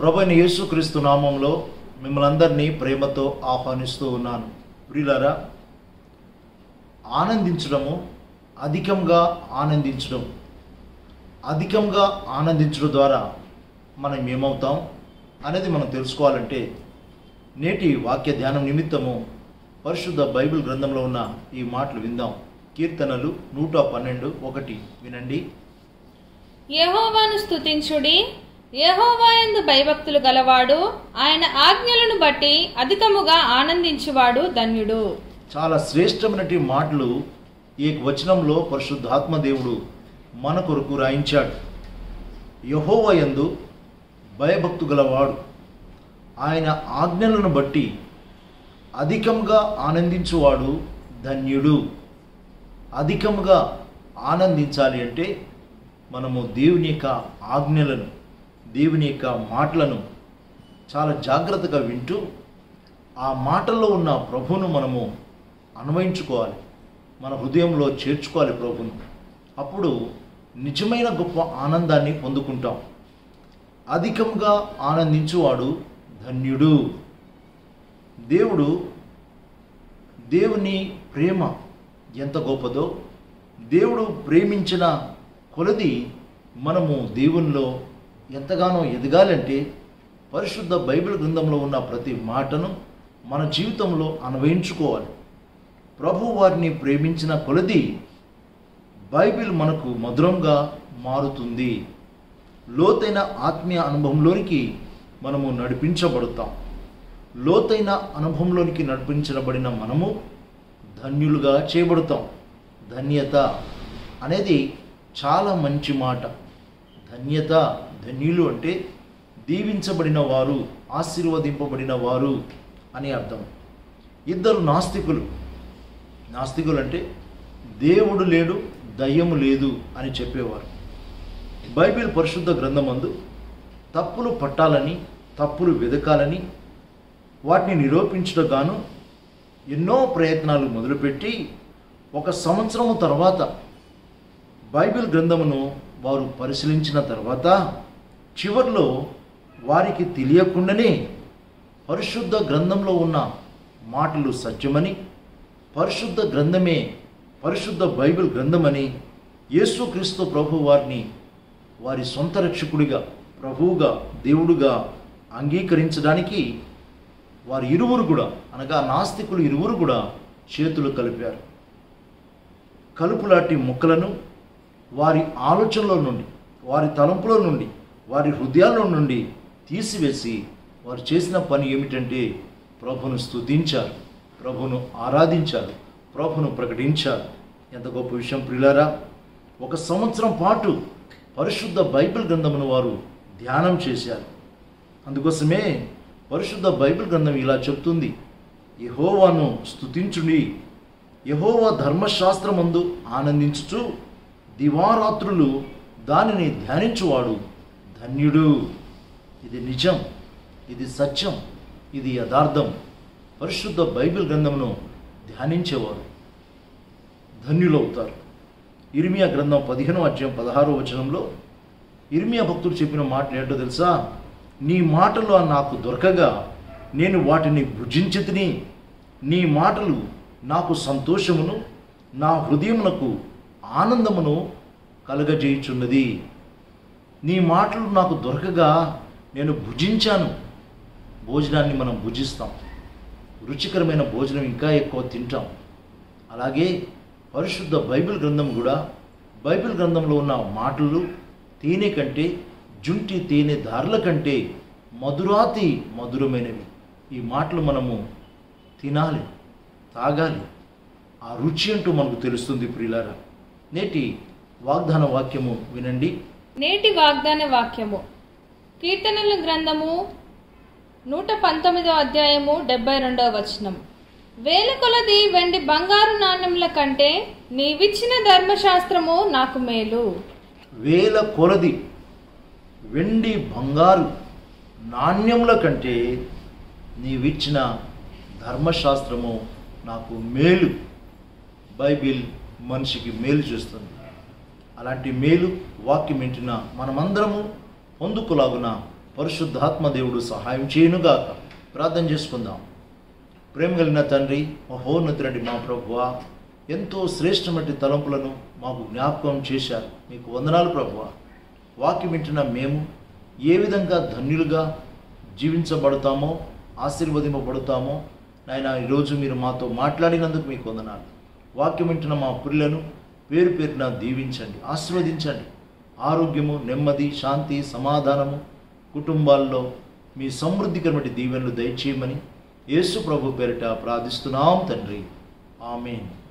ప్రభువైన యేసుక్రీస్తు నామంలో మిమ్మల్ని అందరినీ ప్రేమతో ఆహ్వానిస్తూ ఉన్నాను. ప్రియులారా, ఆనందించడము, అధికంగా ఆనందించడం ద్వారా మనం ఏమవుతాం అనేది మనం తెలుసుకోవాలంటే నేటి వాక్య ధ్యానం నిమిత్తము పరిశుద్ధ బైబిల్ గ్రంథంలో ఉన్న ఈ మాటలు విందాం. కీర్తనలు 112:1 వినండి. యెహోవాను స్తుతించుడి, యెహోవా యందు భయభక్తులు గలవాడు ఆయన ఆజ్ఞలను బట్టి అధికముగా ఆనందించువాడు ధన్యుడు. చాలా శ్రేష్టమైనటి మాటలు ఈ వచనంలో పరిశుద్ధాత్మ దేవుడు మన కొరకు రాయించాడు. యెహోవా యందు భయభక్తు గలవాడు ఆయన ఆజ్ఞలను బట్టి అధికంగా ఆనందించువాడు ధన్యుడు. అధికంగా ఆనందించాలి అంటే మనము దేవుని యొక్క ఆజ్ఞలను, దేవుని యొక్క మాటలను చాలా జాగ్రత్తగా వింటూ ఆ మాటల్లో ఉన్న ప్రభువును మనము అన్వయించుకోవాలి, మన హృదయంలో చేర్చుకోవాలి ప్రభువును. అప్పుడు నిజమైన గొప్ప ఆనందాన్ని పొందుకుంటాం. అధికంగా ఆనందించువాడు ధన్యుడు. దేవుని ప్రేమ ఎంత గొప్పదో, దేవుడు ప్రేమించిన కొలది మనము దేవునిలో ఎంతగానో ఎదగాలంటే పరిశుద్ధ బైబిల్ గ్రంథంలో ఉన్న ప్రతి మాటను మన జీవితంలో అన్వయించుకోవాలి. ప్రభు వారిని ప్రేమించిన కొలది బైబిల్ మనకు మధురంగా మారుతుంది. లోతైన ఆత్మీయ అనుభవంలోనికి మనము నడిపించబడతాం. లోతైన అనుభవంలోనికి నడిపించబడిన మనము ధన్యులుగా చేయబడతాం. ధన్యత అనేది చాలా మంచి మాట. ధన్యులు అంటే దీవించబడిన వారు, ఆశీర్వదింపబడిన వారు అని అర్థం. ఇద్దరు నాస్తికులు అంటే దేవుడు లేడు, దయ్యము లేదు అని చెప్పేవారు. బైబిల్ పరిశుద్ధ గ్రంథమందు తప్పులు పట్టాలని, తప్పులు వెదకాలని, వాటిని నిరూపించడం గాను ఎన్నో ప్రయత్నాలు మొదలుపెట్టి 1 సంవత్సరము తర్వాత బైబిల్ గ్రంథమును వారు పరిశీలించిన తర్వాత చివర్లో వారికి తెలియకుండానే పరిశుద్ధ గ్రంథంలో ఉన్న మాటలు సత్యమని, పరిశుద్ధ గ్రంథమే పరిశుద్ధ బైబిల్ గ్రంథమని యేసుక్రీస్తు ప్రభు వారిని వారి సొంత రక్షకుడిగా, ప్రభువుగా, దేవుడుగా అంగీకరించడానికి వారి ఇరువురు కూడా, అనగా నాస్తికులు ఇరువురు కూడా చేతులు కలిపారు. కలుపులాంటి ముక్కలను వారి ఆలోచనలో నుండి, వారి తలంపులో నుండి, వారి హృదయాల్లో నుండి తీసివేసి వారు చేసిన పని ఏమిటంటే ప్రభును స్తుతించారు, ప్రభును ఆరాధించారు, ప్రభును ప్రకటించారు. ఎంత గొప్ప విషయం ప్రియులారా! 1 సంవత్సరం పాటు పరిశుద్ధ బైబిల్ గ్రంథమును వారు ధ్యానం చేశారు. అందుకోసమే పరిశుద్ధ బైబిల్ గ్రంథం ఇలా చెప్తుంది: యెహోవాను స్తుతించుడి, యెహోవా ధర్మశాస్త్రమందు ఆనందించుచు దివారాత్రులు దానిని ధ్యానించువాడు ధన్యుడు. ఇది నిజం, ఇది సత్యం, ఇది యథార్థం. పరిశుద్ధ బైబిల్ గ్రంథమును ధ్యానించేవారు ధన్యులవుతారు. ఇర్మియా గ్రంథం 15:16 ఇర్మియా భక్తుడు చెప్పిన మాటలు ఏంటో తెలుసా? నీ మాటలు నాకు దొరకగా నేను వాటిని భుజించితిని. నీ మాటలు నాకు సంతోషమును, నా హృదయమునకు ఆనందమును కలగజేయుచున్నది. నీ మాటలు నాకు దొరకగా నేను భుజించాను. భోజనాన్ని మనం భుజిస్తాం, రుచికరమైన భోజనం ఇంకా ఎక్కువ తింటాం. అలాగే పరిశుద్ధ బైబిల్ గ్రంథం కూడా, బైబిల్ గ్రంథంలో ఉన్న మాటలు తేనె కంటే, జుంటి తేనె ధారల కంటే మధురాతి మధురమైనవి. ఈ మాటలు మనము తినాలి, తాగాలి. ఆ రుచి అంటూ మనకు తెలుస్తుంది ప్రియులారా. నేటి వాగ్దాన వాక్యము వినండి. నేటి వాగ్దాన వాక్యము కీర్తనల గ్రంథము 119:72 వేల కొలది వెండి బంగారు నాణ్యముల కంటే నీవిచ్చిన ధర్మశాస్త్రము నాకు మేలు. వేల కొలది వెండి బంగారు నాణ్యముల కంటే నీవిచ్చిన ధర్మశాస్త్రము నాకు మేలు. బైబిల్ మనిషికి మేలు చేస్తుంది. అలాంటి మేలు వాక్యం వింటున్న మనమందరము పొందుకులాగున పరిశుద్ధాత్మ దేవుడు సహాయం చేయునుగాక. ప్రార్థన చేసుకుందాం. ప్రేమ కలిగిన తండ్రి, మహోన్నతుడి మా ప్రభువా, ఎంతో శ్రేష్టమైన తలంపులను మాకు జ్ఞాపకం చేశారు. మీకు వందనాలు ప్రభువా. వాక్యం వింటున్న మేము ఏ విధంగా ధన్యులుగా జీవించబడతామో, ఆశీర్వదింపబడతామో నాయన, ఈరోజు మీరు మాతో మాట్లాడినందుకు మీకు వందనాలు. వాక్యం వింటున్న మా ప్రియులను పేరు పేరున దీవించండి, ఆశీర్వదించండి. ఆరోగ్యము, నెమ్మది, శాంతి, సమాధానము కుటుంబాల్లో మీ సమృద్ధికరమైన దీవెనలు దయచేయమని యేసు ప్రభు పేరిట ప్రార్థిస్తున్నాం తండ్రి. ఆమేన్.